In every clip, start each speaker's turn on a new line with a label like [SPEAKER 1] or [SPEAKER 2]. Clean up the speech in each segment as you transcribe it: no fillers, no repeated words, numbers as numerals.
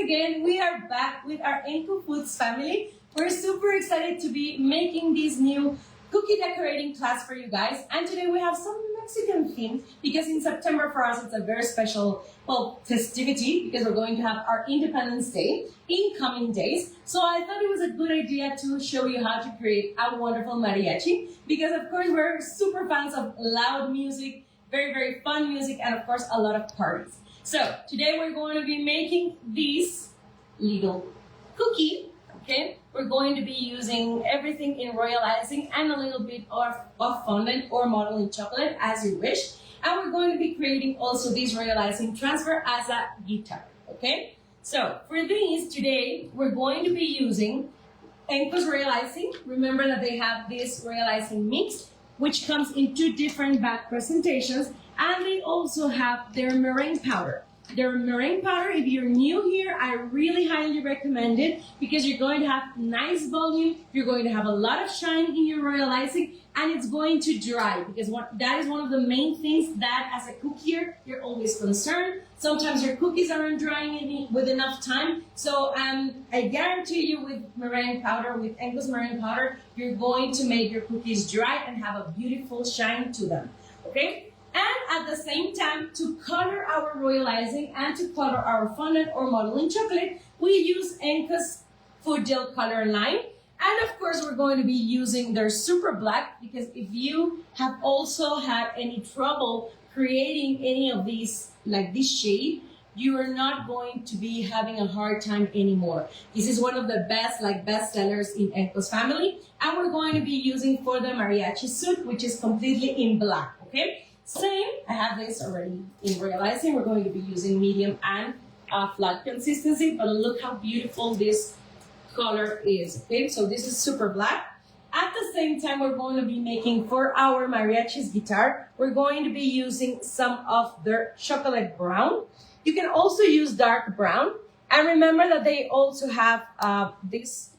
[SPEAKER 1] again, we are back with our ENCO Foods family. We're super excited to be making this new cookie decorating class for you guys. And today we have some Mexican theme because in September for us it's a very special, festivity because we're going to have our Independence Day in coming days. So I thought it was a good idea to show you how to create a wonderful mariachi because of course we're super fans of loud music, very, very fun music, and of course a lot of parties. So today we're going to be making this little cookie. Okay, we're going to be using everything in royal icing and a little bit of fondant or modeling chocolate as you wish. And we're going to be creating also this royal icing transfer as a guitar. Okay, so for these today, we're going to be using ENCO's royal icing. Remember that they have this royal icing mix, which comes in two different back presentations. And they also have their meringue powder. Their meringue powder, if you're new here, I really highly recommend it because you're going to have nice volume, you're going to have a lot of shine in your royal icing, and it's going to dry because that is one of the main things that as a cookier, you're always concerned. Sometimes your cookies aren't drying with enough time. So I guarantee you with meringue powder, with ENCO's meringue powder, you're going to make your cookies dry and have a beautiful shine to them, okay? And at the same time, to color our royal icing and to color our fondant or modeling chocolate, we use ENCO's Food Gel Color Line. And of course, we're going to be using their Super Black because if you have also had any trouble creating any of these, like this shade, you are not going to be having a hard time anymore. This is one of the best sellers in ENCO's family. And we're going to be using for the mariachi suit, which is completely in black, okay? Same, I have this already in royal icing. We're going to be using medium and flat consistency, but look how beautiful this color is, okay? So this is super black. At the same time, we're going to be making for our mariachi's guitar, we're going to be using some of their chocolate brown. You can also use dark brown. And remember that they also have this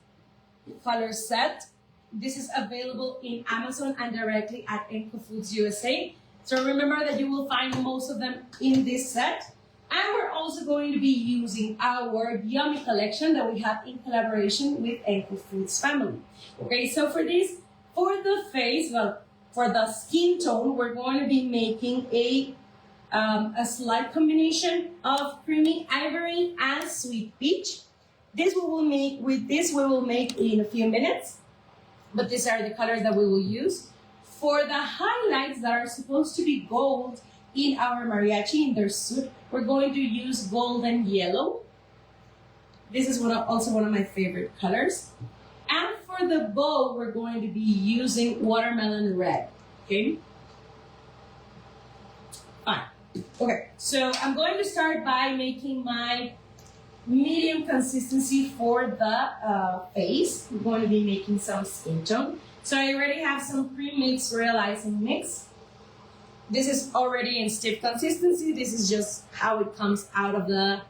[SPEAKER 1] color set. This is available in Amazon and directly at ENCO Foods USA. So remember that you will find most of them in this set. And we're also going to be using our Yummy collection that we have in collaboration with ENCO Foods family. Okay, so for this, for the face, well, for the skin tone, we're going to be making a slight combination of creamy ivory and sweet peach. This we will make, with this we will make in a few minutes, but these are the colors that we will use. For the highlights that are supposed to be gold in our mariachi, in their suit, we're going to use golden yellow. This is also one of my favorite colors. And for the bow, we're going to be using watermelon red, okay? Fine. Okay, so I'm going to start by making my medium consistency for the face. We're going to be making some skin tone. So I already have some pre-mixed royal icing mix. This is already in stiff consistency. This is just how it comes out of the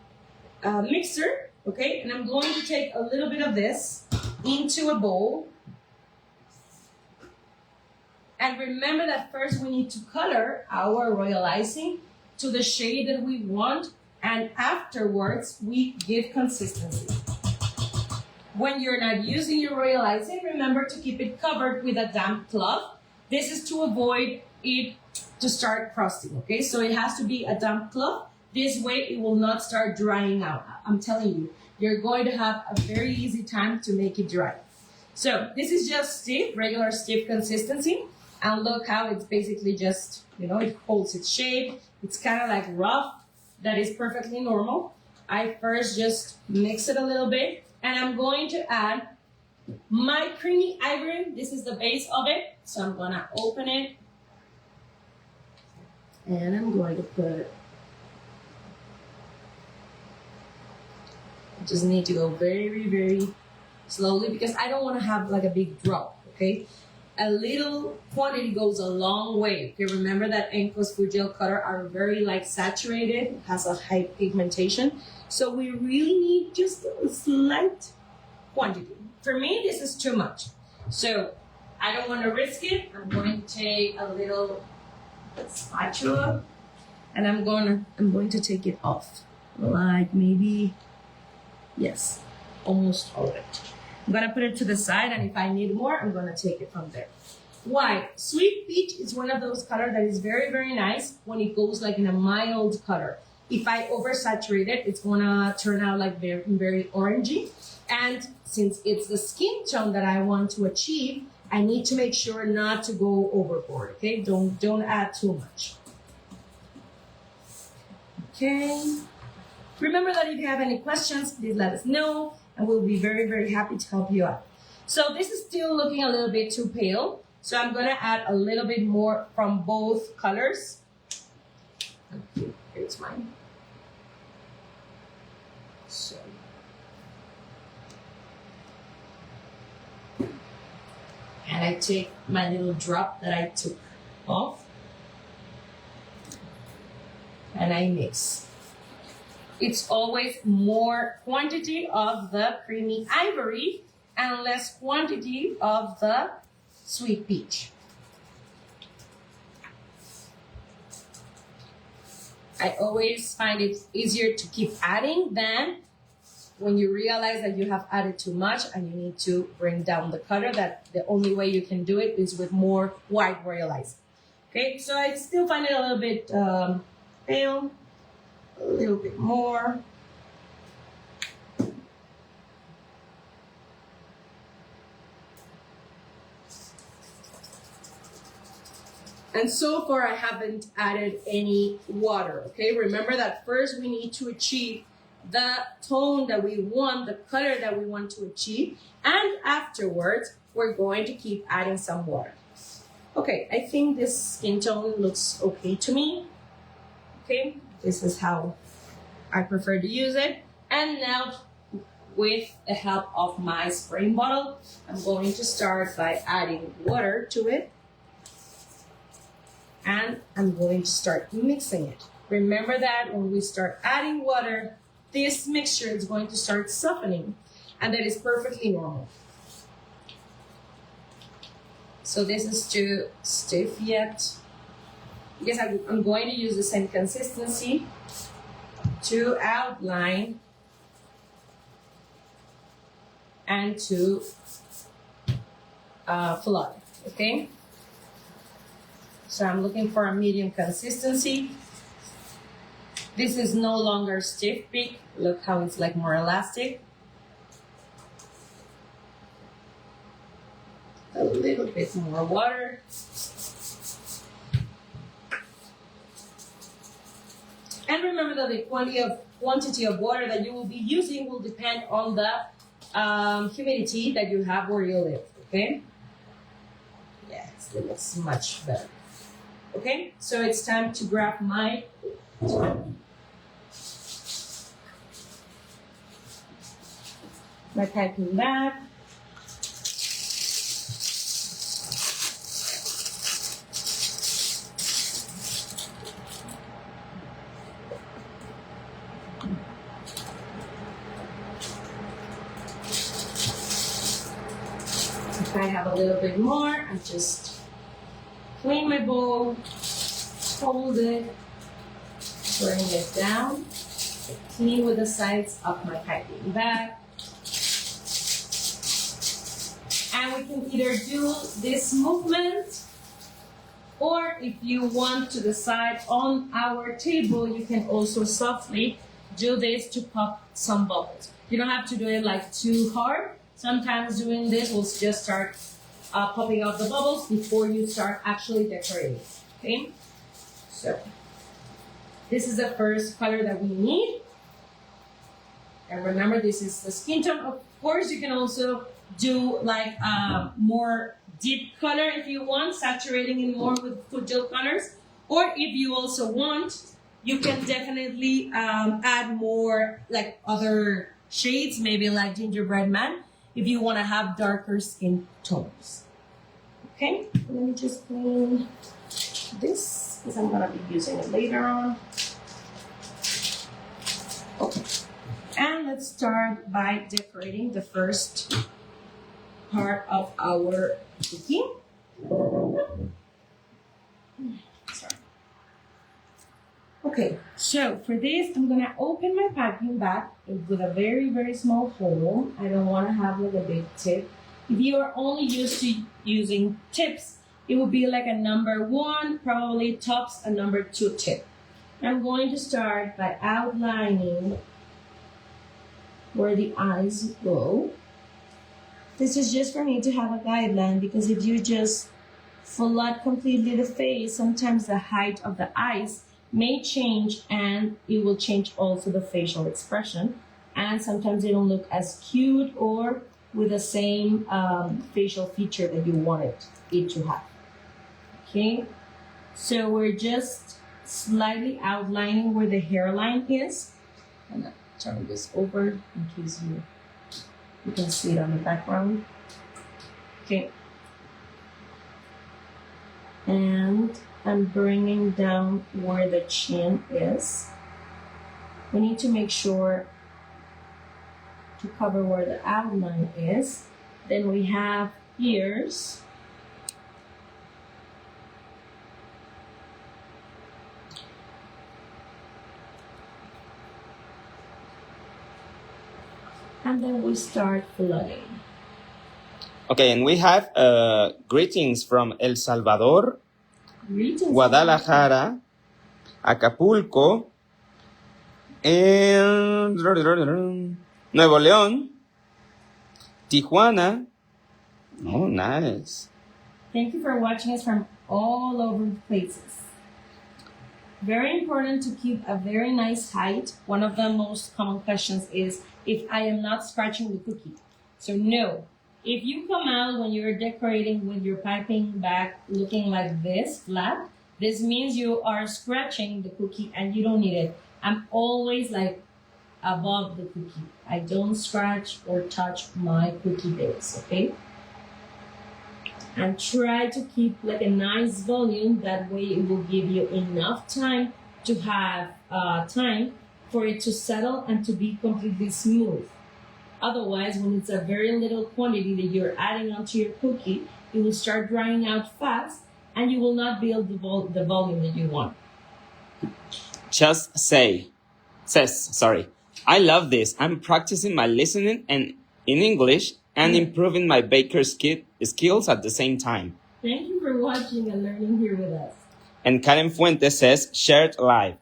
[SPEAKER 1] mixer, okay? And I'm going to take a little bit of this into a bowl. And remember that first we need to color our royal icing to the shade that we want, and afterwards we give consistency. When you're not using your royal icing, remember to keep it covered with a damp cloth. This is to avoid it to start crusting, okay? So it has to be a damp cloth. This way it will not start drying out. I'm telling you, you're going to have a very easy time to make it dry. So this is just stiff, regular stiff consistency. And look how it's basically just, it holds its shape. It's kind of like rough. That is perfectly normal. I first just mix it a little bit. And I'm going to add my creamy ivory. This is the base of it. So I'm going to open it. And I'm going to put, I just need to go very, very slowly because I don't want to have like a big drop, okay? A little quantity goes a long way, okay? Remember that ENCO's Food Gel Color are very saturated, has a high pigmentation. So we really need just a slight quantity. For me, this is too much. So I don't want to risk it. I'm going to take a little spatula and I'm going to take it off. Like maybe Yes, almost all of it. I'm gonna put it to the side, and if I need more, I'm gonna take it from there. Why? Sweet peach is one of those colors that is very, very nice when it goes like in a mild color. If I oversaturate it, it's gonna turn out like very, very orangey. And since it's the skin tone that I want to achieve, I need to make sure not to go overboard, okay? Don't add too much. Okay. Remember that if you have any questions, please let us know, and we'll be very, very happy to help you out. So this is still looking a little bit too pale, so I'm gonna add a little bit more from both colors. Okay, here's mine. So. And I take my little drop that I took off, and I mix. It's always more quantity of the creamy ivory and less quantity of the sweet peach. I always find it easier to keep adding than when you realize that you have added too much and you need to bring down the color. That the only way you can do it is with more white royal ice. Okay, so I still find it a little bit pale, a little bit more. And so far I haven't added any water, okay? Remember that first we need to achieve the tone that we want, the color that we want to achieve, and afterwards we're going to keep adding some water. Okay, I think this skin tone looks okay to me. Okay, this is how I prefer to use it. And now, with the help of my spraying bottle, I'm going to start by adding water to it, and I'm going to start mixing it. Remember that when we start adding water, this mixture is going to start softening, and that is perfectly normal. So this is too stiff yet, because I'm going to use the same consistency to outline and to flood, okay? So I'm looking for a medium consistency. This is no longer stiff peak. Look how it's like more elastic. A little bit more water. And remember that the quantity of water that you will be using will depend on the humidity that you have where you live, okay? Yes, it looks much better. Okay, so it's time to grab my piping bag. If I have a little bit more, I just clean my bowl, hold it, bring it down, clean with the sides of my piping bag. And we can either do this movement, or if you want to decide on our table, you can also softly do this to pop some bubbles. You don't have to do it like too hard. Sometimes doing this will just start popping out the bubbles before you start actually decorating, okay? So this is the first color that we need. And remember, this is the skin tone. Of course, you can also do like more deep color if you want, saturating it more with food gel colors. Or if you also want, you can definitely add more like other shades, maybe like gingerbread man, if you want to have darker skin tones. Okay, let me just clean this because I'm going to be using it later on. Okay, and let's start by decorating the first part of our cookie. Sorry. Okay, So for this, I'm gonna open my packing bag with a very, very small hole. I don't wanna have like a big tip. If you are only used to using tips, it would be like a number 1, probably tops a number 2 tip. I'm going to start by outlining where the eyes go. This is just for me to have a guideline, because if you just flood completely the face, sometimes the height of the eyes may change, and it will change also the facial expression, and sometimes they don't look as cute or with the same facial feature that you wanted it to have. Okay, so we're just slightly outlining where the hairline is. I'm gonna turn this over in case you can see it on the background. Okay, and I'm bringing down where the chin is. We need to make sure to cover where the outline is. Then we have ears. And then we start flooding.
[SPEAKER 2] Okay, and we have greetings from El Salvador,
[SPEAKER 1] Greetings.
[SPEAKER 2] Guadalajara, Acapulco, and Nuevo León, Tijuana. Oh, nice.
[SPEAKER 1] Thank you for watching us from all over the places. Very important to keep a very nice height. One of the most common questions is if I am not scratching the cookie. So no, if you come out when you're decorating with your piping bag looking like this, flat, this means you are scratching the cookie and you don't need it. I'm always like above the cookie. I don't scratch or touch my cookie base, okay? And try to keep like a nice volume. That way it will give you enough time to have time for it to settle and to be completely smooth. Otherwise, when it's a very little quantity that you're adding onto your cookie, it will start drying out fast and you will not build the volume that you want.
[SPEAKER 2] Just says, I love this. I'm practicing my listening and in English and improving my baker skills at the same time.
[SPEAKER 1] Thank you for watching and learning here with us.
[SPEAKER 2] And Karen Fuentes says, shared live.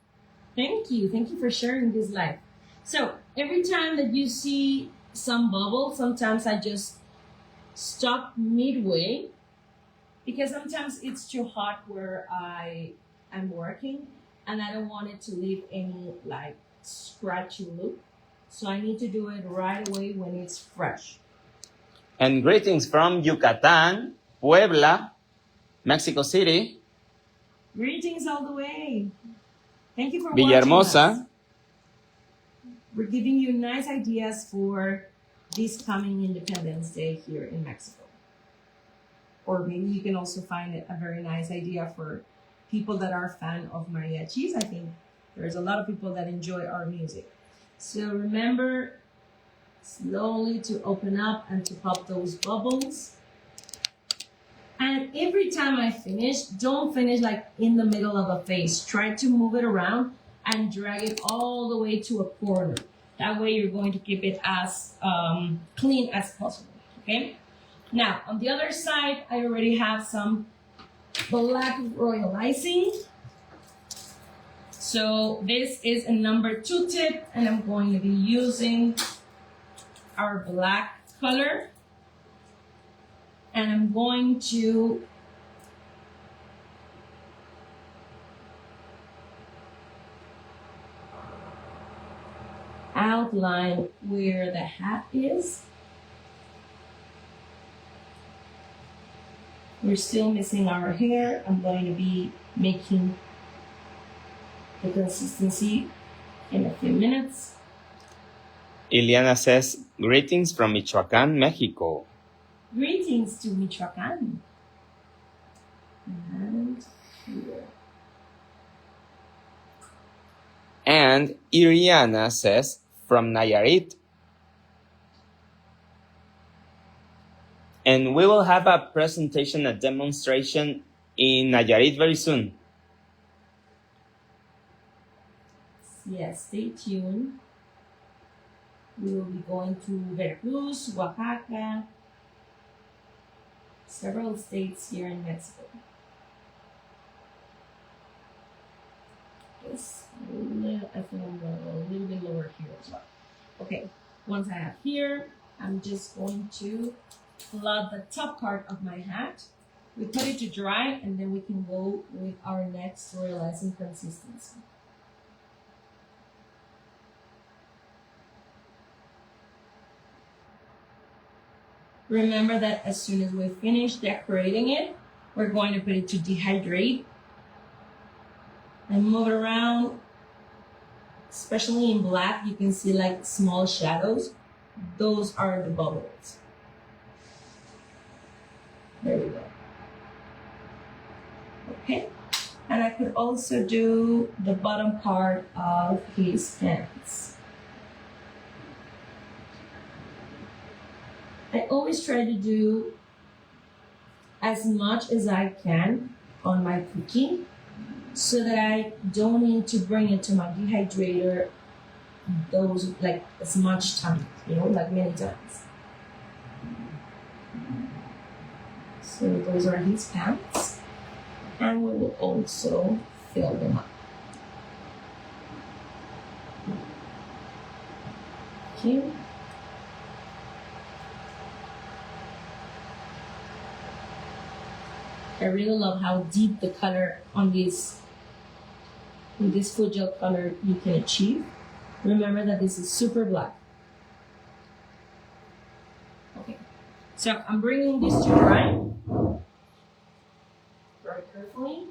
[SPEAKER 1] Thank you. Thank you for sharing this live. So every time that you see some bubbles, sometimes I just stop midway because sometimes it's too hot where I am working and I don't want it to leave any like scratchy look. So I need to do it right away when it's fresh.
[SPEAKER 2] And greetings from Yucatan, Puebla, Mexico City.
[SPEAKER 1] Greetings all the way. Thank you for
[SPEAKER 2] Villahermosa.
[SPEAKER 1] watching us. We're giving you nice ideas for this coming Independence Day here in Mexico. Or maybe you can also find it a very nice idea for people that are a fan of mariachis. I think there's a lot of people that enjoy our music. So remember slowly to open up and to pop those bubbles. And every time I finish, don't finish like in the middle of a face. Try to move it around and drag it all the way to a corner. That way you're going to keep it as clean as possible, okay? Now, on the other side, I already have some black royal icing. So this is a number 2 tip, and I'm going to be using our black color. And I'm going to outline where the hat is. We're still missing our hair. I'm going to be making the consistency in a few minutes.
[SPEAKER 2] Ileana says, greetings from Michoacán, Mexico.
[SPEAKER 1] Greetings to Michoacán. And here.
[SPEAKER 2] And Iriana says, from Nayarit. And we will have a presentation, a demonstration in Nayarit very soon.
[SPEAKER 1] Yes, stay tuned. We will be going to Veracruz, Oaxaca, several states here in Mexico. Yes, I think I'm going to go a little bit lower here as well. Okay, once I have here, I'm just going to flood the top part of my hat. We put it to dry, and then we can go with our next realizing consistency. Remember that as soon as we finish decorating it, we're going to put it to dehydrate and move it around. Especially in black, you can see like small shadows. Those are the bubbles. There we go. Okay, and I could also do the bottom part of his hands. I always try to do as much as I can on my cookie so that I don't need to bring it to my dehydrator those like as much time, like many times. So those are his pants, and we will also fill them up. Okay. I really love how deep the color on this food gel color you can achieve. Remember that this is super black. Okay, so I'm bringing this to dry very carefully.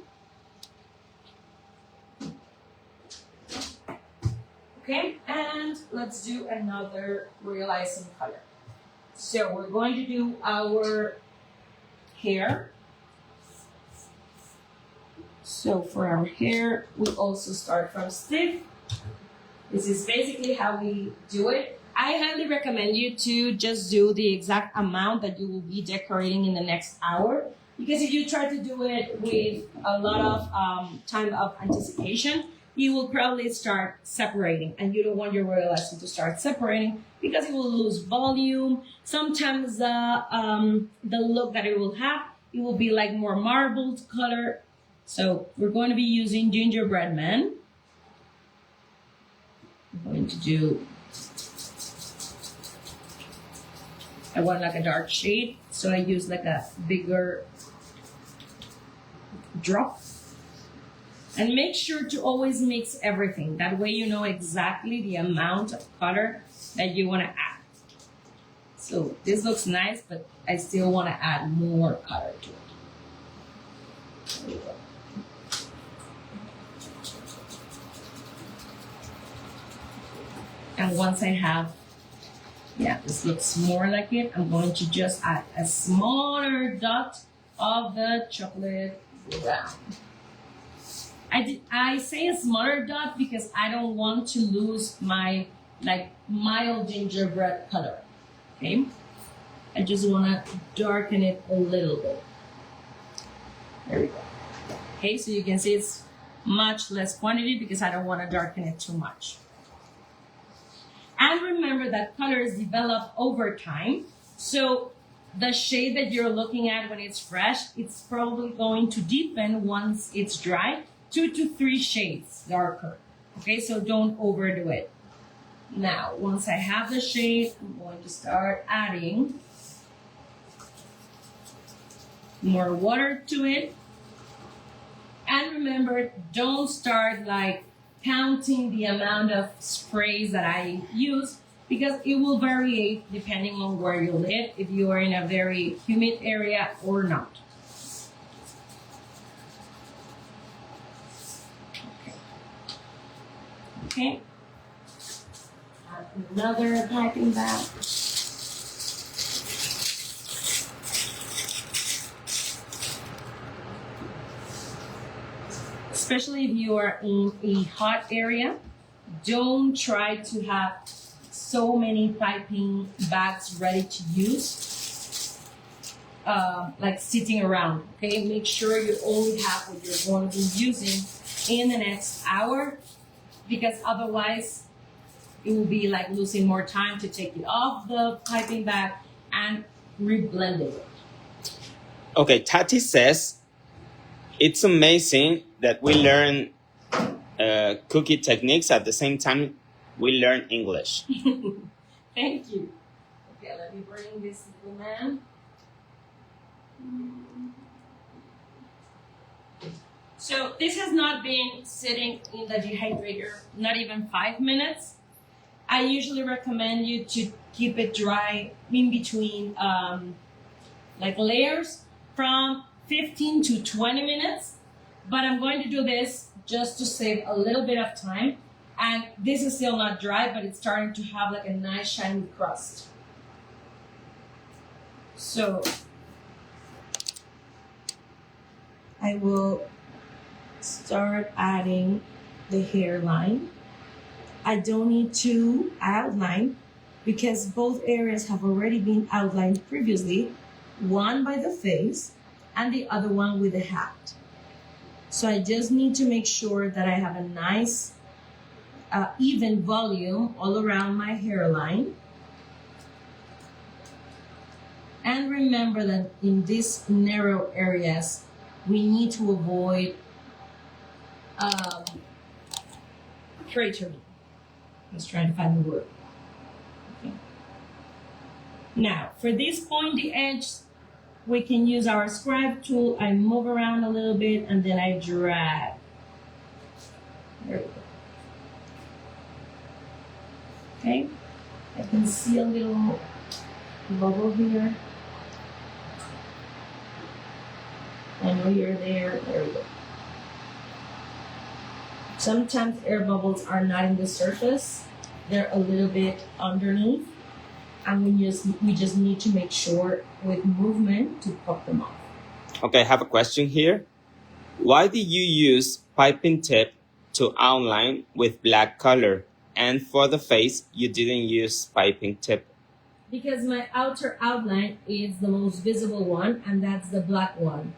[SPEAKER 1] Okay, and let's do another realizing color. So we're going to do our hair. So for our hair, we also start from stiff. This is basically how we do it. I highly recommend you to just do the exact amount that you will be decorating in the next hour. Because if you try to do it with a lot of time of anticipation, you will probably start separating. And you don't want your realizing to start separating because it will lose volume. Sometimes the look that it will have, it will be like more marbled color. So we're going to be using gingerbread man. I'm going to do, I want like a dark shade, so I use like a bigger drop. And make sure to always mix everything. That way you know exactly the amount of color that you want to add. So this looks nice, but I still want to add more color to it. There we go. And once I have, this looks more like it, I'm going to just add a smaller dot of the chocolate brown. I say a smaller dot because I don't want to lose my like mild gingerbread color, okay? I just want to darken it a little bit. There we go. Okay, so you can see it's much less quantity because I don't want to darken it too much. And remember that colors develop over time. So the shade that you're looking at when it's fresh, it's probably going to deepen once it's dry, 2 to 3 shades darker. Okay, so don't overdo it. Now, once I have the shade, I'm going to start adding more water to it. And remember, don't start like counting the amount of sprays that I use because it will vary depending on where you live, if you are in a very humid area or not. Okay. Add another piping bag. Especially if you are in a hot area, don't try to have so many piping bags ready to use, like sitting around, okay? Make sure you only have what you're going to be using in the next hour because otherwise it will be like losing more time to take it off the piping bag and reblending it.
[SPEAKER 2] Okay, Tati says, it's amazing that we learn cookie techniques at the same time we learn English.
[SPEAKER 1] Thank you. Okay, let me bring this little man. So this has not been sitting in the dehydrator, not even 5 minutes. I usually recommend you to keep it dry in between like layers from 15 to 20 minutes. But I'm going to do this just to save a little bit of time. And this is still not dry, but it's starting to have like a nice shiny crust. So I will start adding the hairline. I don't need to outline because both areas have already been outlined previously, one by the face and the other one with the hat. So I just need to make sure that I have a nice even volume all around my hairline. And remember that in these narrow areas, we need to avoid cratering. Let's try to find the word. Okay. Now, for this pointy edge, we can use our scribe tool. I move around a little bit and then I drag. There we go. Okay, I can see a little bubble here. And here, there we go. Sometimes air bubbles are not in the surface. They're a little bit underneath. And we just need to make sure with movement to pop them off.
[SPEAKER 2] Okay, I have a question here. Why did you use piping tip to outline with black color? And for the face, you didn't use piping tip?
[SPEAKER 1] Because my outer outline is the most visible one, and that's the black one.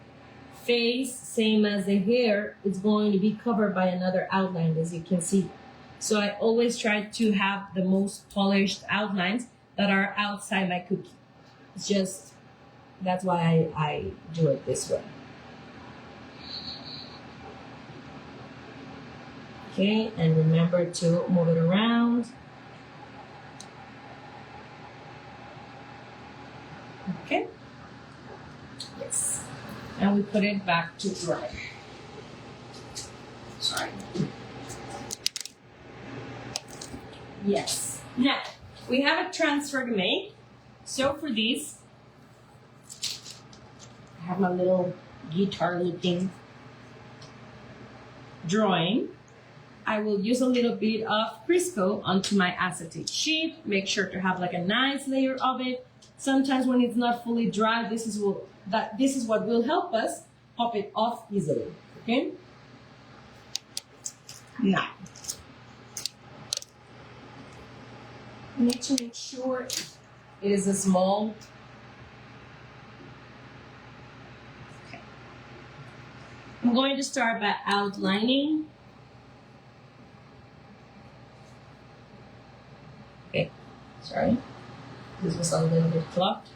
[SPEAKER 1] Face, same as the hair, it's going to be covered by another outline, as you can see. So I always try to have the most polished outlines that are outside my cookie. It's just, that's why I do it this way. Okay, and remember to move it around. Okay. Yes. And we put it back to dry. Sorry. Yes. Now, we have a transfer to make. So for this, I have my little guitar looking drawing. I will use a little bit of Crisco onto my acetate sheet. Make sure to have like a nice layer of it. Sometimes when it's not fully dry, this is what will help us pop it off easily. Okay? Now, you need to make sure it is a small. Okay. I'm going to start by outlining. Okay, sorry. This was a little bit clogged.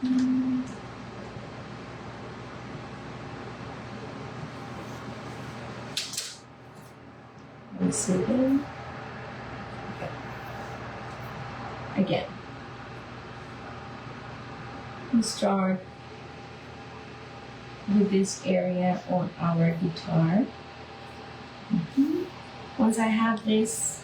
[SPEAKER 1] Let me see again. Okay. Again. We start with this area on our guitar. Once I have this,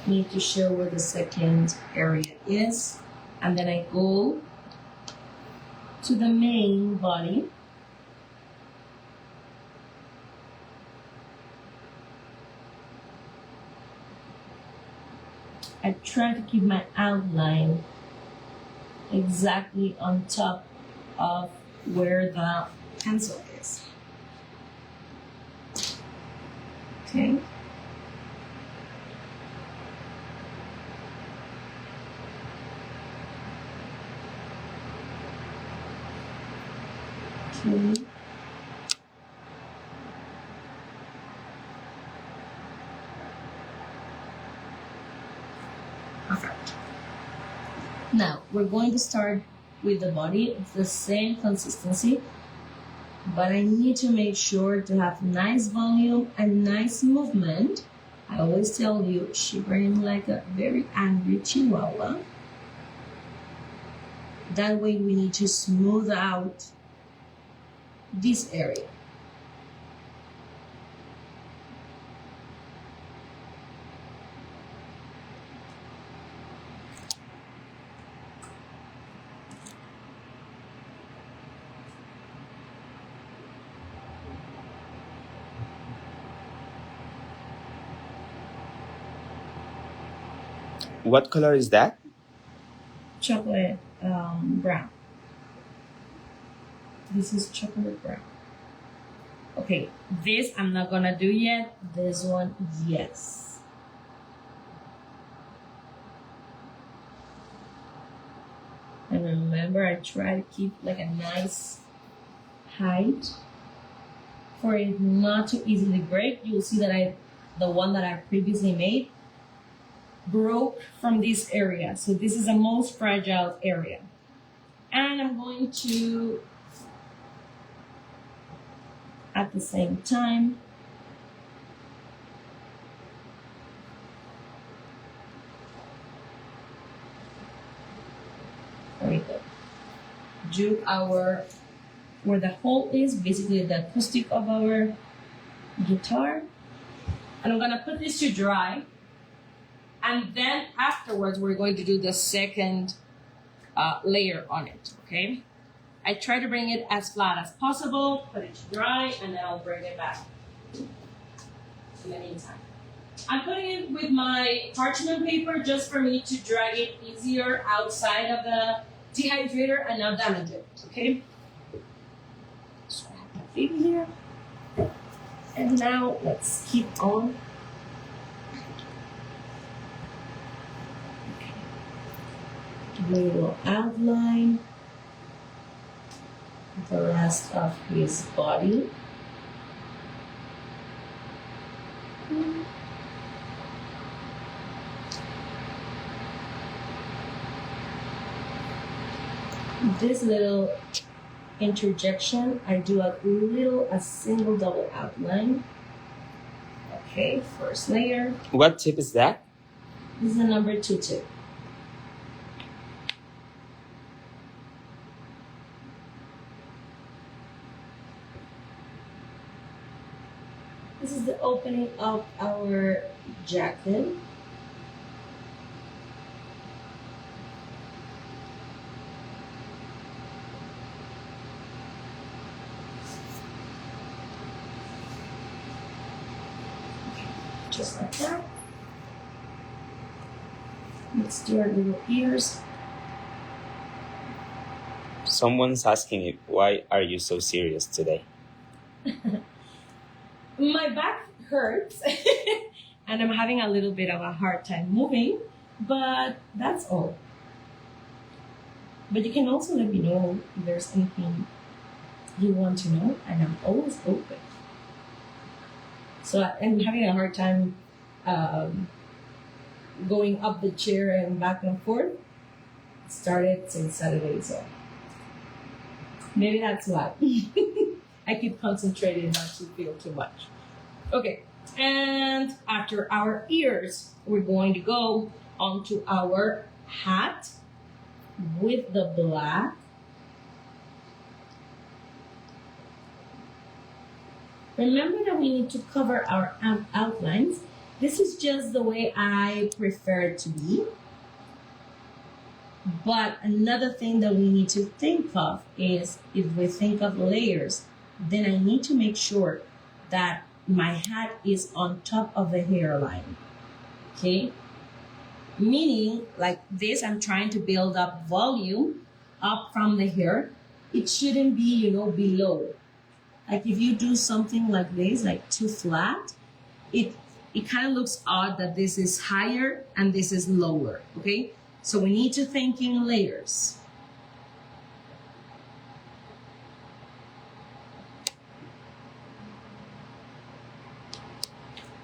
[SPEAKER 1] need to show where the second area is, and then I go to the main body. I try to keep my outline exactly on top of where the pencil is. Okay. Okay. Perfect. Now, we're going to start with the body. It's the same consistency, but I need to make sure to have nice volume and nice movement. I always tell you, shivering like a very angry chihuahua. That way we need to smooth out this area.
[SPEAKER 2] What color is that?
[SPEAKER 1] Chocolate brown. This is chocolate brown. Okay, this I'm not gonna do yet. This one, yes. And remember, I try to keep like a nice height for it not to easily break. You'll see that the one that I previously made broke from this area. So this is the most fragile area. And I'm going to, at the same time, there we go, do our, where the hole is, basically the acoustic of our guitar. And I'm gonna put this to dry. And then afterwards, we're going to do the second layer on it, okay? I try to bring it as flat as possible, put it to dry, and then I'll bring it back in the meantime. I'm putting it with my parchment paper just for me to drag it easier outside of the dehydrator and not damage it, okay? So I have my baby here. And now let's keep on. Little outline the rest of his body. This little interjection, I do a single double outline. Okay, first layer.
[SPEAKER 2] What tip is that?
[SPEAKER 1] This is the number 2 tip. This is the opening of our jacket. Just like that. Let's do our little ears.
[SPEAKER 2] Someone's asking you, why are you so serious today?
[SPEAKER 1] My back hurts and I'm having a little bit of a hard time moving, but that's all. But you can also let me know if there's anything you want to know, and I'm always open. So I'm having a hard time going up the chair and back and forth. It started since Saturday, so maybe that's why. I keep concentrating not to feel too much. Okay, and after our ears, we're going to go onto our hat with the black. Remember that we need to cover our outlines. This is just the way I prefer it to be. But another thing that we need to think of is, if we think of layers, then I need to make sure that my hat is on top of the hairline, okay? Meaning, like this, I'm trying to build up volume up from the hair. It shouldn't be, below. Like if you do something like this, like too flat, it kind of looks odd that this is higher and this is lower, okay? So we need to think in layers.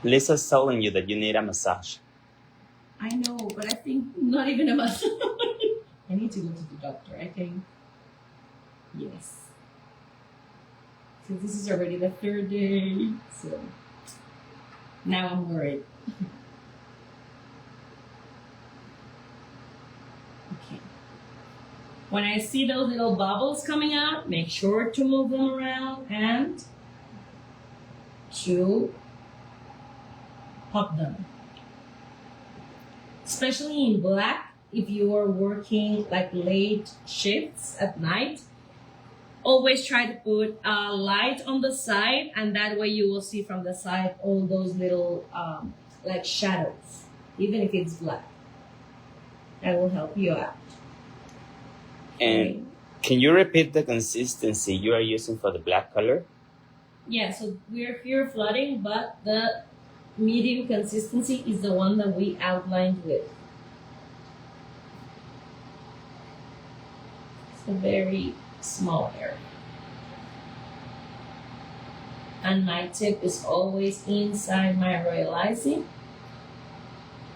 [SPEAKER 2] Lisa's telling you that you need a massage.
[SPEAKER 1] I know, but I think not even a month. I need to go to the doctor, I think. Yes. So this is already the third day, so now I'm worried. Okay. When I see those little bubbles coming out, make sure to move them around and to pop them. Especially in black, if you are working like late shifts at night, always try to put a light on the side, and that way you will see from the side all those little like shadows, even if it's black. That will help you out.
[SPEAKER 2] And can you repeat the consistency you are using for the black color?
[SPEAKER 1] Yeah, so we're here flooding, but the medium consistency is the one that we outlined with. It's a very small area. And my tip is always inside my royal icing.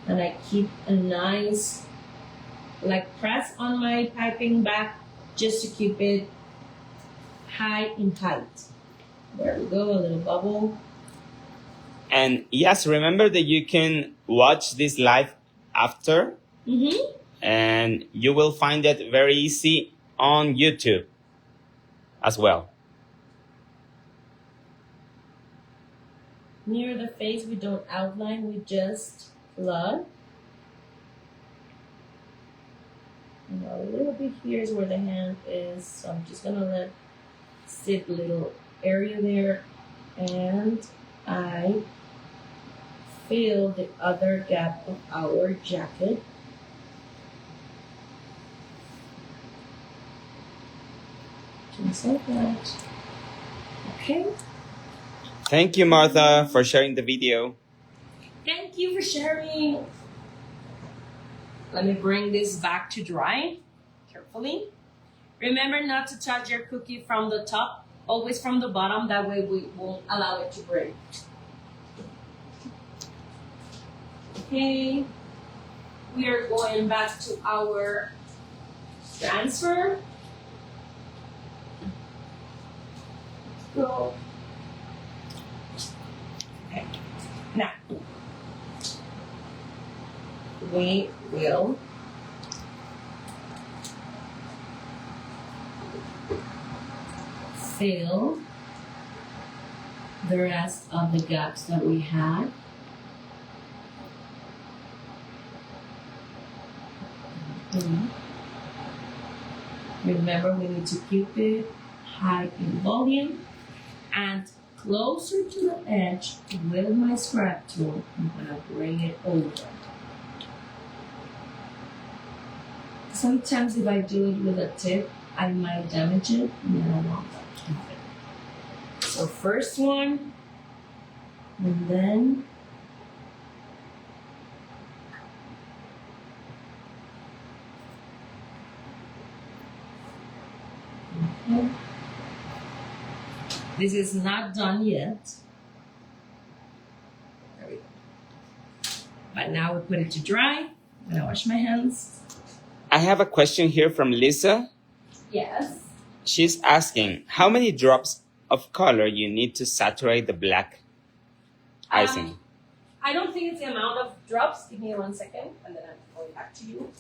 [SPEAKER 1] And I keep a nice like press on my piping back just to keep it high in height. There we go, a little bubble.
[SPEAKER 2] And yes, remember that you can watch this live after, and you will find it very easy on YouTube as well.
[SPEAKER 1] Near the face, we don't outline, we just flood. And a little bit here is where the hand is, so I'm just gonna let sit a little area there, and I fill the other gap of our jacket. Just like that. Okay.
[SPEAKER 2] Thank you, Martha, for sharing the video.
[SPEAKER 1] Thank you for sharing. Let me bring this back to dry carefully. Remember not to touch your cookie from the top, always from the bottom, that way we won't allow it to break. Okay, we are going back to our transfer. Let's go. Okay, now we will fill the rest of the gaps that we had. Remember, we need to keep it high in volume, and closer to the edge with my scrap tool, I'm gonna bring it over. Sometimes if I do it with a tip, I might damage it, and I don't want that to happen. So first one, and then okay. This is not done yet. There we go. But now we put it to dry. I'm gonna wash my hands.
[SPEAKER 2] I have a question here from Lisa.
[SPEAKER 1] Yes.
[SPEAKER 2] She's asking how many drops of color you need to saturate the black icing.
[SPEAKER 1] I don't think it's the amount of drops. Give me 1 second, and then I'm going back to you.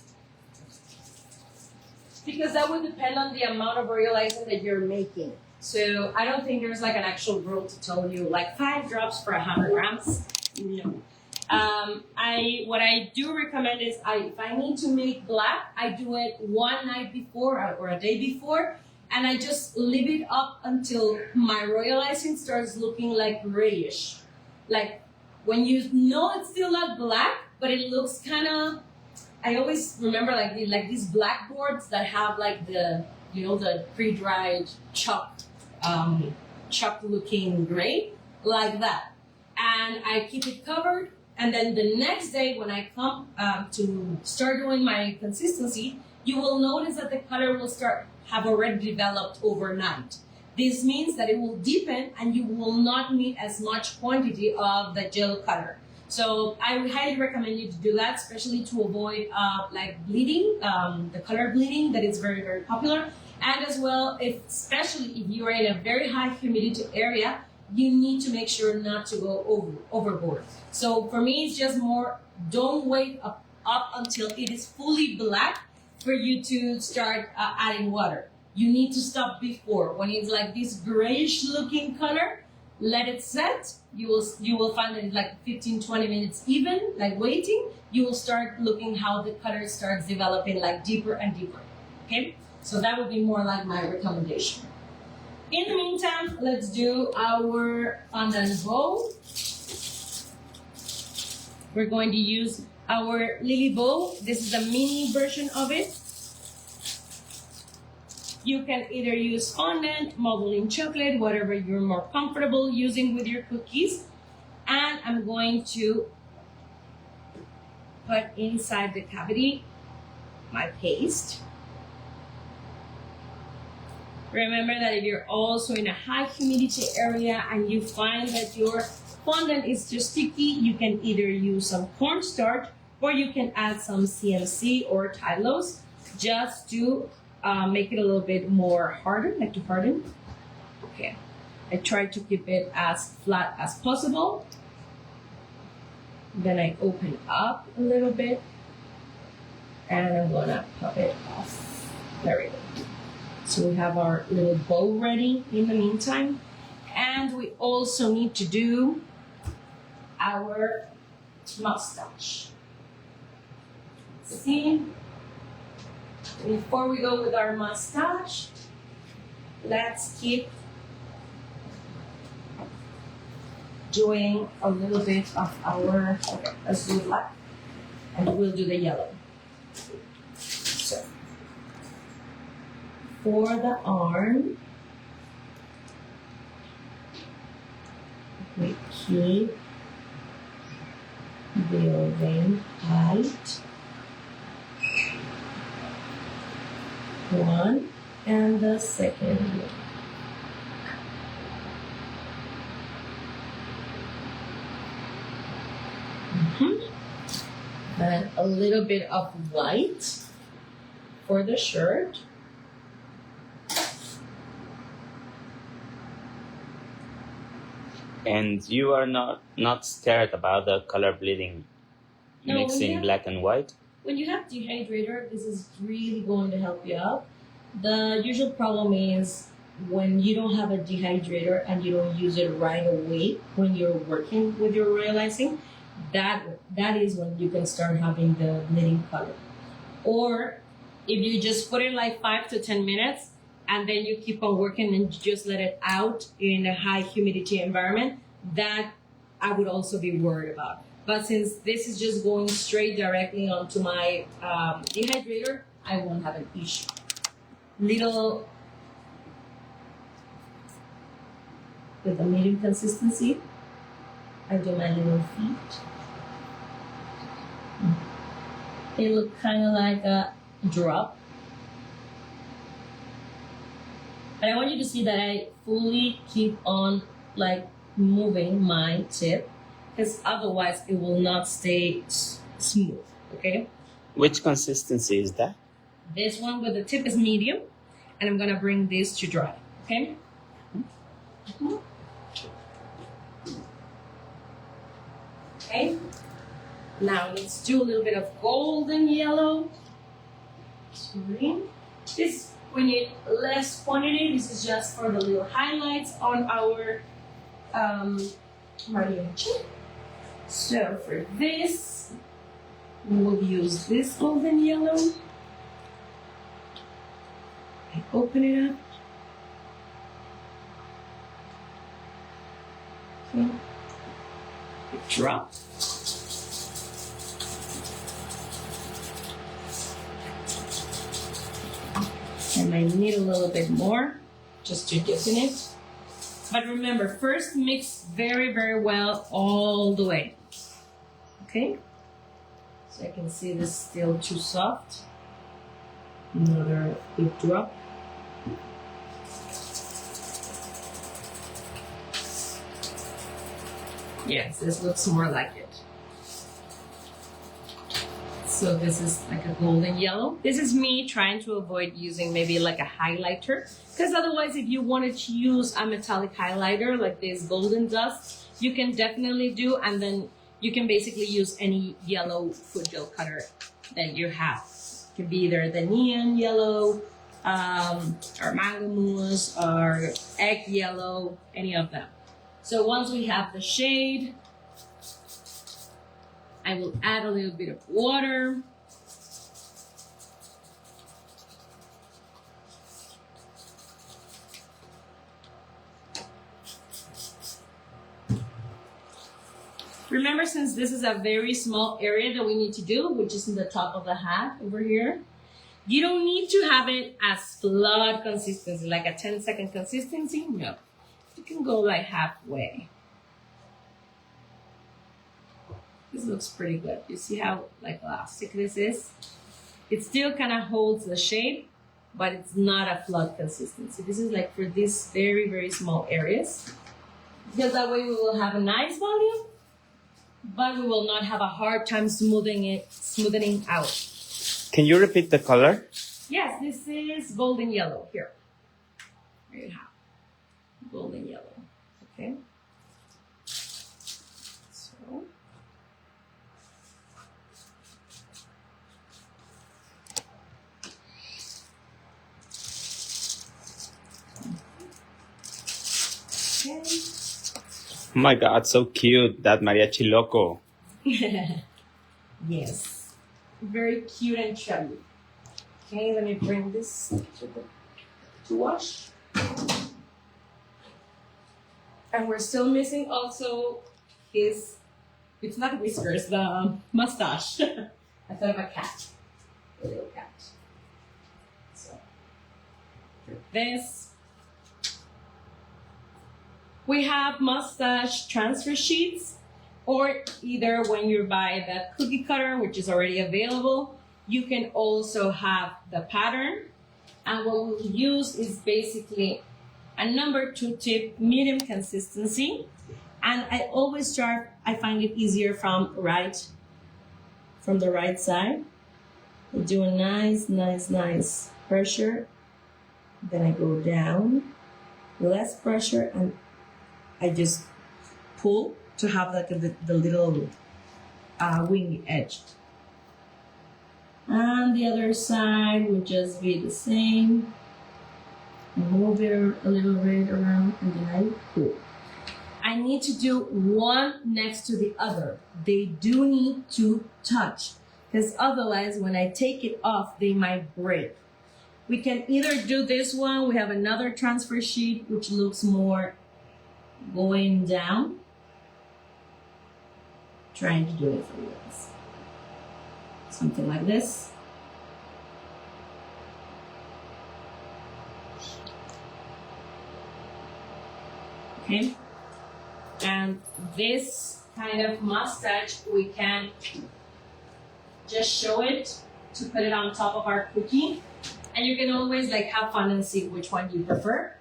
[SPEAKER 1] Because that would depend on the amount of royal icing that you're making. So I don't think there's like an actual rule to tell you like 5 drops for 100 grams. No. What I do recommend is if I need to make black, I do it one night before or a day before, and I just leave it up until my royal icing starts looking like grayish. Like when you know it's still not black, but it looks kind of, I always remember like these blackboards that have like the, you know, the pre-dried chalk looking gray, like that. And I keep it covered. And then the next day when I come to start doing my consistency, you will notice that the color will have already developed overnight. This means that it will deepen and you will not need as much quantity of the gel color. So I would highly recommend you to do that, especially to avoid like bleeding, the color bleeding that is very, very popular. And as well, especially if you are in a very high humidity area, you need to make sure not to go overboard. So for me, it's just more, don't wait up until it is fully black for you to start adding water. You need to stop before. When it's like this grayish looking color, let it set. You will find that it's like 15-20 minutes even, like waiting. You will start looking how the color starts developing like deeper and deeper. Okay, so that would be more like my recommendation. In the meantime, let's do our fondant bowl. We're going to use our lily bowl. This is a mini version of it. You can either use fondant, modeling chocolate, whatever you're more comfortable using with your cookies. And I'm going to put inside the cavity my paste. Remember that if you're also in a high humidity area and you find that your fondant is too sticky, you can either use some cornstarch or you can add some CMC or Tylose just to make it a little bit more harder, like to harden. Okay, I try to keep it as flat as possible. Then I open up a little bit and I'm gonna pop it off. There we go. So we have our little bow ready in the meantime. And we also need to do our mustache. See? Before we go with our mustache, let's keep doing a little bit of our, okay, let's do black and we'll do the yellow. So, for the arm, we keep building height. One and the second one. And a little bit of white for the shirt.
[SPEAKER 2] And you are not scared about the color bleeding,
[SPEAKER 1] No,
[SPEAKER 2] mixing black and white?
[SPEAKER 1] When you have dehydrator, this is really going to help you out. The usual problem is when you don't have a dehydrator and you don't use it right away when you're working with your royal icing, that is when you can start having the bleeding color. Or if you just put it like 5 to 10 minutes and then you keep on working and just let it out in a high humidity environment, that I would also be worried about. But since this is just going straight directly onto my dehydrator, I won't have an issue. Little with a medium consistency, I do my little feet. They look kind of like a drop. But I want you to see that I fully keep on like moving my tip, because otherwise it will not stay smooth, okay?
[SPEAKER 2] Which consistency is that?
[SPEAKER 1] This one with the tip is medium, and I'm gonna bring this to dry, okay? Okay, now let's do a little bit of golden yellow. Sorry. This, we need less quantity. This is just for the little highlights on our mariachi. So for this, we'll use this golden yellow. I open it up. Okay. Drop. And I need a little bit more just to dip in it. But remember, first mix very, very well all the way. Okay? So I can see this still too soft. Another big drop. Yes, this looks more like it. So this is like a golden yellow. This is me trying to avoid using maybe like a highlighter, because otherwise if you wanted to use a metallic highlighter like this golden dust, you can definitely do, and then you can basically use any yellow food gel cutter that you have. It could be either the neon yellow, or mango mousse, or egg yellow, any of them. So once we have the shade, I will add a little bit of water. Remember, since this is a very small area that we need to do, which is in the top of the hat over here, you don't need to have it as flood consistency, like a 10-second consistency. No, you can go like halfway. This looks pretty good. You see how like elastic this is? It still kind of holds the shape, but it's not a flood consistency. This is like for these very, very small areas. Because that way we will have a nice volume, but we will not have a hard time smoothing out.
[SPEAKER 2] Can you repeat the color?
[SPEAKER 1] Yes, this is golden yellow here. There you have golden yellow. Okay. So. Okay.
[SPEAKER 2] Oh my God, so cute, that mariachi loco.
[SPEAKER 1] Yes. Very cute and chubby. Okay, let me bring this to wash. And we're still missing also his, it's not whiskers, the mustache. I thought of a cat, a little cat. So, for this. We have mustache transfer sheets, or either when you buy the cookie cutter, which is already available, you can also have the pattern. And what we'll use is basically a number 2 tip, medium consistency. And I always start, I find it easier from the right side. I do a nice pressure. Then I go down, less pressure, and I just pull to have like the little wing edge. And the other side would just be the same. Move it a little bit around, and then I pull. I need to do one next to the other. They do need to touch, because otherwise when I take it off, they might break. We can either do this one. We have another transfer sheet, which looks more going down. Trying to do it for you guys. Something like this. Okay. And this kind of mustache, we can just show it to put it on top of our cookie. And you can always like have fun and see which one you prefer.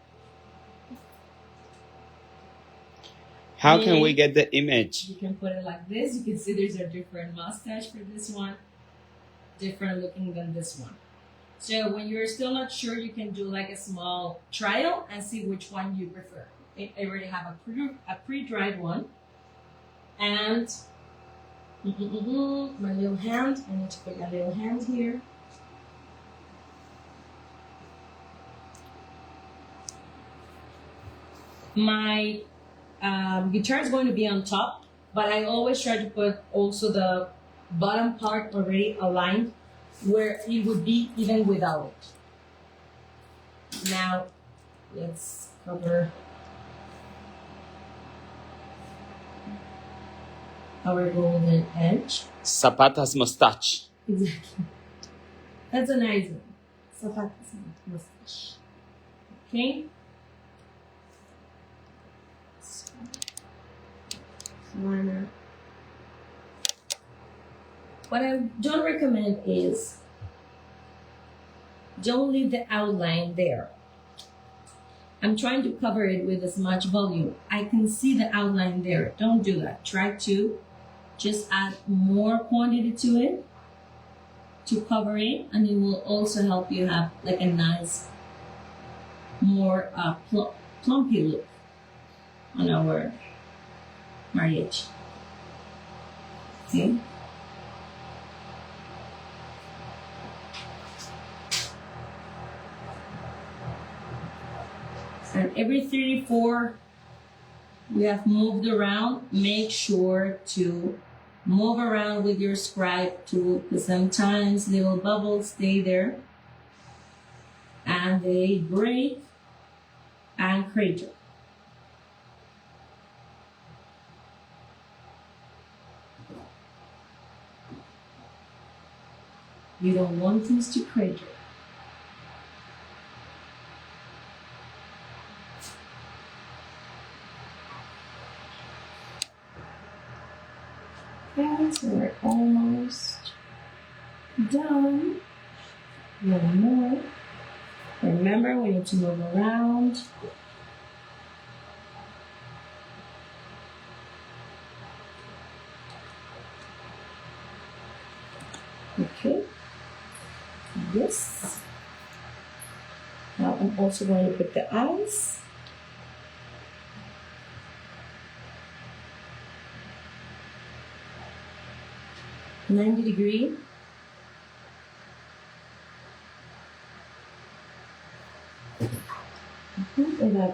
[SPEAKER 2] How can we get the image?
[SPEAKER 1] You can put it like this. You can see there's a different mustache for this one. Different looking than this one. So when you're still not sure, you can do like a small trial and see which one you prefer. I already have a pre-dried one. And my little hand. I need to put my little hand here. My guitar is going to be on top, but I always try to put also the bottom part already aligned where it would be even without it. Now, let's cover our golden edge.
[SPEAKER 2] Zapata's mustache.
[SPEAKER 1] Exactly. That's a nice one. Zapata's mustache. Okay. Liner. What I don't recommend is don't leave the outline there. I'm trying to cover it with as much volume. I can see the outline there. Don't do that. Try to just add more quantity to it to cover it, and it will also help you have like a nice, more plumpy look on our mariachi. See? And every 34 you have moved around, make sure to move around with your scribe tool, because sometimes little bubbles stay there and they break and crater. You don't want things to crater. Okay, so we're almost done. One more. Remember, we need to move around. Okay. Yes. Now I'm also going to put the eyes. (90°).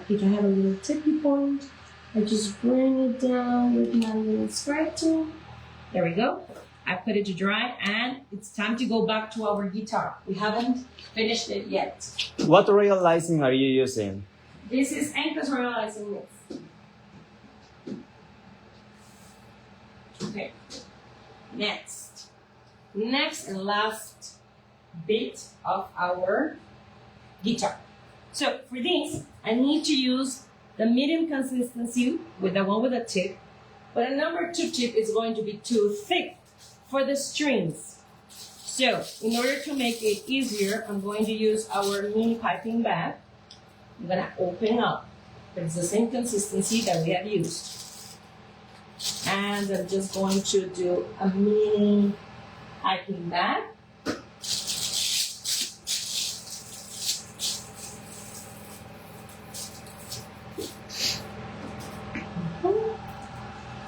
[SPEAKER 1] If I have a little tippy point, I just bring it down with my little scribe tool. There we go. I put it to dry, and it's time to go back to our guitar. We haven't finished it yet.
[SPEAKER 2] What royal icing are you using?
[SPEAKER 1] This is ENCO's royal icing mix. Okay. Next and last bit of our guitar. So for this, I need to use the medium consistency with the one with the tip, but a number 2 tip is going to be too thick for the strings. So in order to make it easier, I'm going to use our mini piping bag. I'm gonna open up. It's the same consistency that we have used. And I'm just going to do a mini piping bag.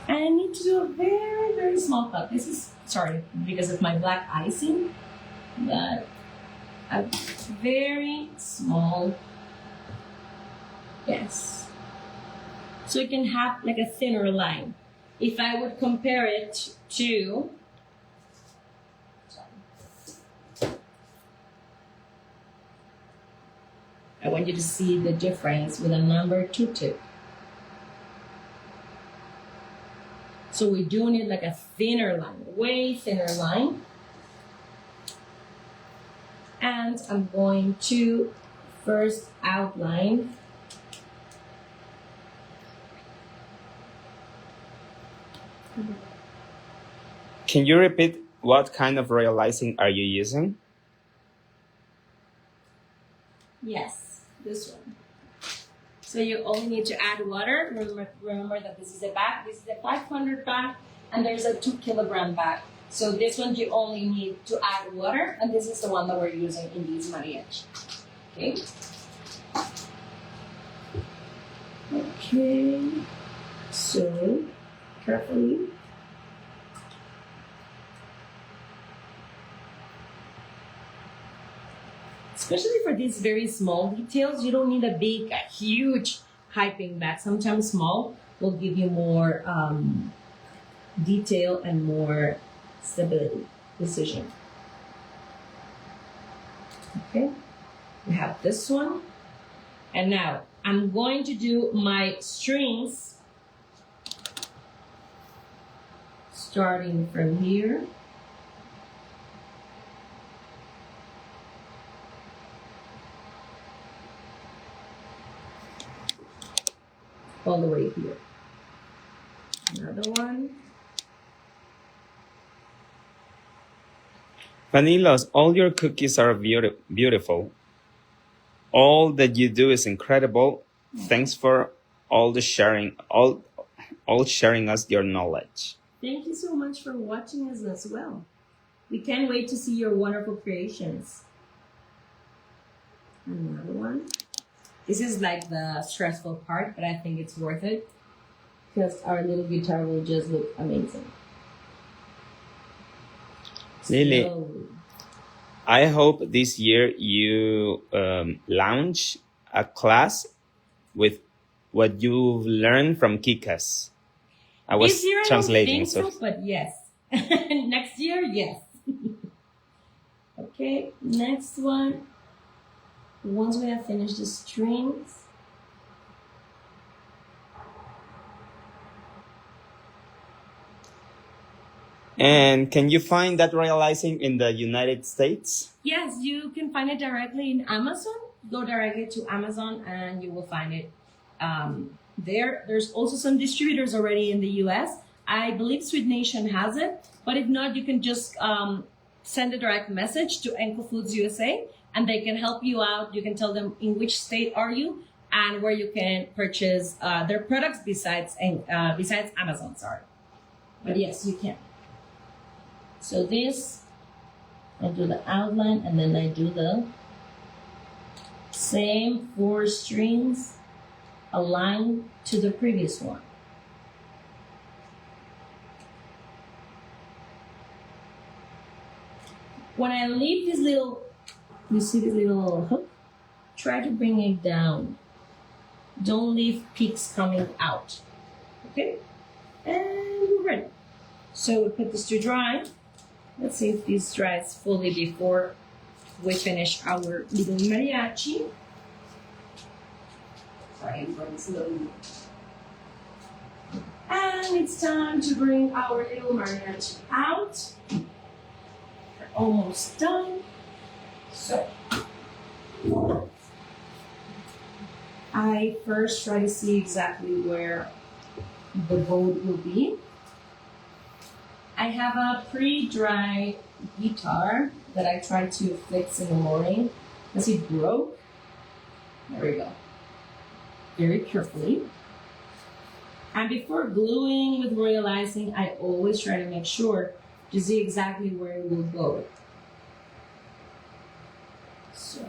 [SPEAKER 1] And I need to do a very, very small cut. This is, sorry, because of my black icing, but a very small, yes. So you can have like a thinner line. If I would compare it to, I want you to see the difference with a number 2 tip. So we're doing it like a thinner line, way thinner line. And I'm going to first outline.
[SPEAKER 2] Can you repeat what kind of royal icing are you using?
[SPEAKER 1] Yes, this one. So you only need to add water. Remember that this is a bag. This is a 500 bag, and there's a 2 kilogram bag. So this one you only need to add water, and this is the one that we're using in these mariachi. Okay. Okay. So carefully. Especially for these very small details, you don't need a big, a huge piping bag. Sometimes small will give you more detail and more stability, precision. Okay, we have this one. And now I'm going to do my strings starting from here. All the way here. Another one.
[SPEAKER 2] VANILOS, all your cookies are beautiful. All that you do is incredible. Thanks for all the sharing, all sharing us your knowledge.
[SPEAKER 1] Thank you so much for watching us as well. We can't wait to see your wonderful creations. Another one. This is like the stressful part, but I think it's worth it because our little guitar will just look amazing.
[SPEAKER 2] Lily,
[SPEAKER 1] So,
[SPEAKER 2] I hope this year you launch a class with what you've learned from Kikas. I was
[SPEAKER 1] this year
[SPEAKER 2] translating,
[SPEAKER 1] I don't think so, but yes. Next year, yes. Okay, next one. Once we have finished the strings,
[SPEAKER 2] And can you find that realizing in the United States?
[SPEAKER 1] yes, you can find it directly in Amazon. Go directly to Amazon and you will find it there. There's also some distributors already in the US. I believe Sweet Nation has it, but if not, you can just send a direct message to ENCO Foods USA and they can help you out. You can tell them in which state are you and where you can purchase their products besides Amazon, sorry. But yes, you can. So this, I do the outline and then I do the same 4 strings aligned to the previous one. When I leave this little, you see this little hook? Try to bring it down. Don't leave peaks coming out. Okay? And we're ready. So we put this to dry. Let's see if this dries fully before we finish our little mariachi. Sorry, I'm going slowly. And it's time to bring our little mariachi out. We're almost done. So, I first try to see exactly where the boat will be. I have a pre-dry guitar that I tried to fix in the morning because it broke. There we go. Very carefully. And before gluing with royal icing, I always try to make sure to see exactly where it will go. So,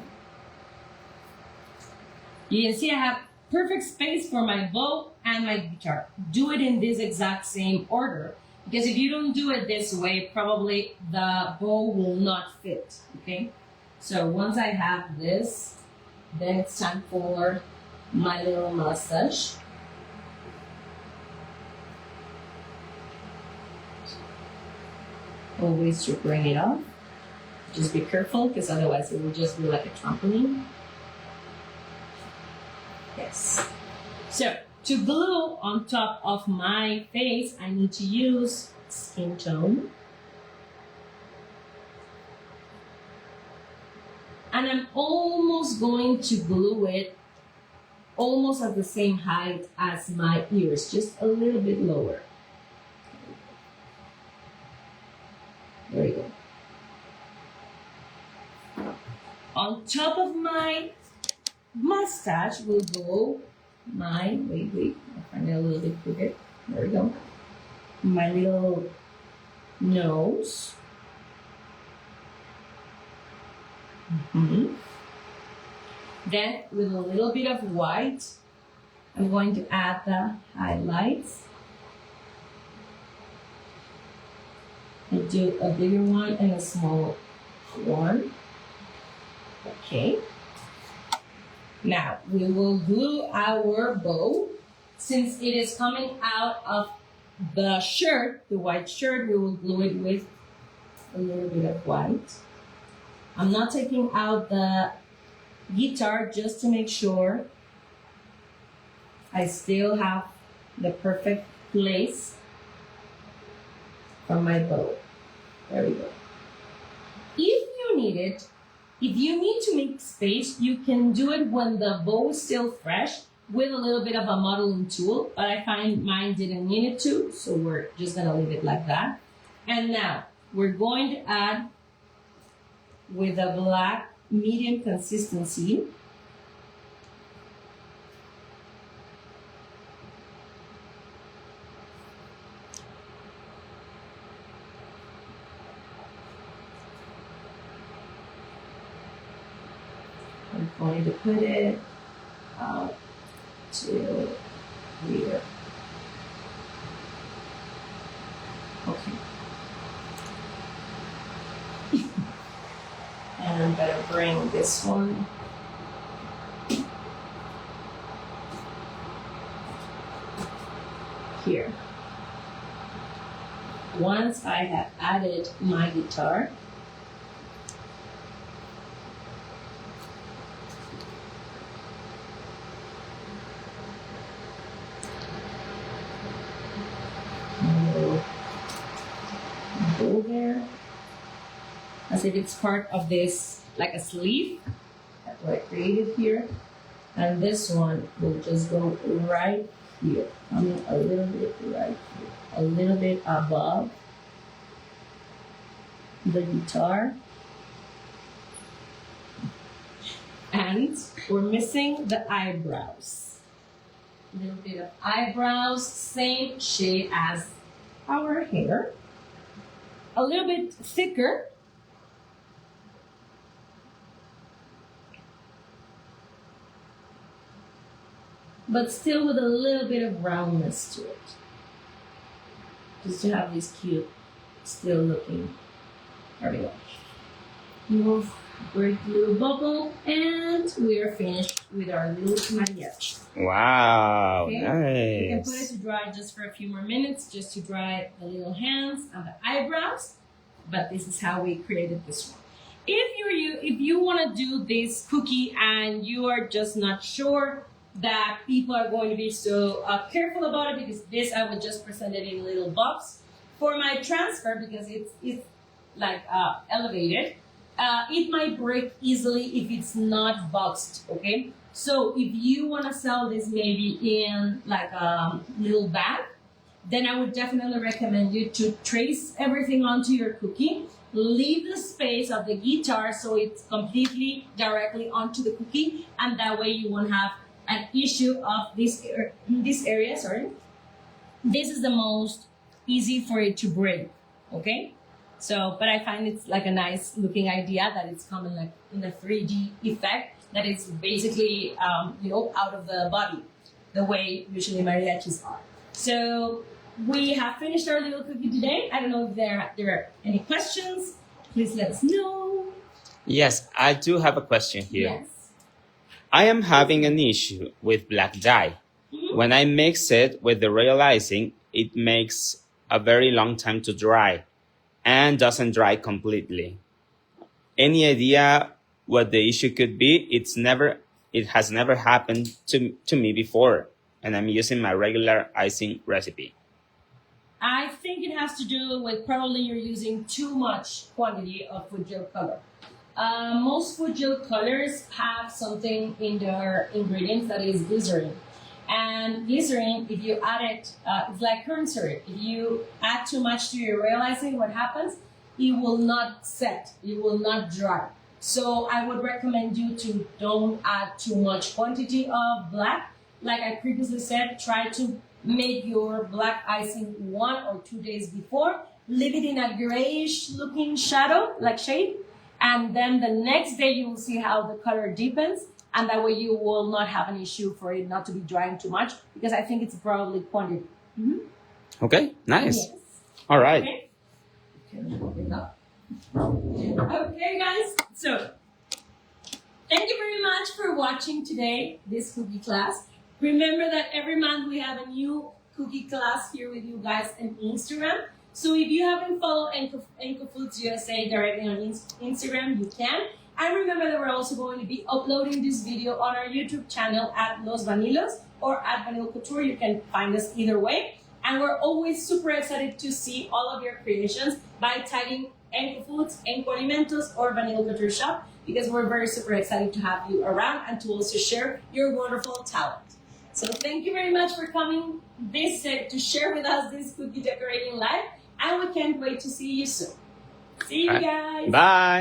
[SPEAKER 1] you can see I have perfect space for my bow and my guitar. Do it in this exact same order. Because if you don't do it this way, probably the bow will not fit, okay? So once I have this, then it's time for my little mustache. Always to bring it off. Just be careful, because otherwise it will just be like a trampoline. Yes. So, to glue on top of my face, I need to use skin tone. And I'm almost going to glue it almost at the same height as my ears, just a little bit lower. There we go. On top of my mustache will go my, wait, I find it a little bit crooked. There we go. My little nose. Then with a little bit of white, I'm going to add the highlights. I do a bigger one and a small one. Okay. Now we will glue our bow. Since it is coming out of the shirt, the white shirt, we will glue it with a little bit of white. I'm not taking out the guitar just to make sure I still have the perfect place for my bow. There we go. If you need it, if you need to make space, you can do it when the bow is still fresh with a little bit of a modeling tool, but I find mine didn't need it to, so we're just gonna leave it like that. And now, we're going to add with a black medium consistency. going to put it out to here. Okay. And I'm gonna bring this one here. Once I have added my guitar, go there as if it's part of this, like a sleeve that I created here, and this one will just go right here, coming a little bit right here, a little bit above the guitar, and we're missing the eyebrows. A little bit of eyebrows, same shade as our hair, a little bit thicker. But still with a little bit of roundness to it. Just to have this cute, still looking. There we go. Move, break little bubble, and we are finished with our little mariachi.
[SPEAKER 2] Wow,
[SPEAKER 1] Okay?
[SPEAKER 2] nice.
[SPEAKER 1] You can put it to dry just for a few more minutes, just to dry the little hands and the eyebrows. But this is how we created this one. If you want to do this cookie and you are just not sure that people are going to be so careful about it, because this I would just present it in a little box. For my transfer, because it's like elevated, it might break easily if it's not boxed, okay? So if you want to sell this maybe in like a little bag, then I would definitely recommend you to trace everything onto your cookie, leave the space of the guitar so it's completely directly onto the cookie, and that way you won't have an issue of this area, sorry. This is the most easy for it to break, okay? So, but I find it's like a nice looking idea that it's coming like in a 3D effect, that it's basically, you know, out of the body, the way usually mariachis are. So we have finished our little cookie today. I don't know if there are any questions. Please let us know.
[SPEAKER 2] Yes, I do have a question here.
[SPEAKER 1] Yes.
[SPEAKER 2] I am having an issue with black dye. When I mix it with the real icing, it makes a very long time to dry and doesn't dry completely. Any idea what the issue could be? It has never happened to me before, and I'm using my regular icing recipe.
[SPEAKER 1] I think it has to do with probably you're using too much quantity of food gel color. Most food gel colors have something in their ingredients that is glycerin. And glycerin, if you add it, it's like cornstarch. If you add too much to your real icing, what happens? It will not set, it will not dry. So I would recommend you to don't add too much quantity of black. Like I previously said, try to make your black icing 1 or 2 days before. Leave it in a grayish looking shadow, like shade. And then the next day you will see how the color deepens, and that way you will not have an issue for it not to be drying too much, because I think it's probably quantity.
[SPEAKER 2] Okay, nice.
[SPEAKER 1] Yes.
[SPEAKER 2] All right.
[SPEAKER 1] Okay. Okay, guys. So thank you very much for watching today, this cookie class. Remember that every month we have a new cookie class here with you guys on Instagram. So if you haven't followed ENCO Foods USA directly on Instagram, you can. And remember that we're also going to be uploading this video on our YouTube channel at Los VANILOS or at Vanilla Couture. You can find us either way. And we're always super excited to see all of your creations by tagging ENCO Foods, ENCO Alimentos, or Vanilla Couture Shop, because we're very super excited to have you around and to also share your wonderful talent. So thank you very much for coming to share with us this cookie decorating live. And we can't wait to see you soon. See you guys.
[SPEAKER 2] Bye.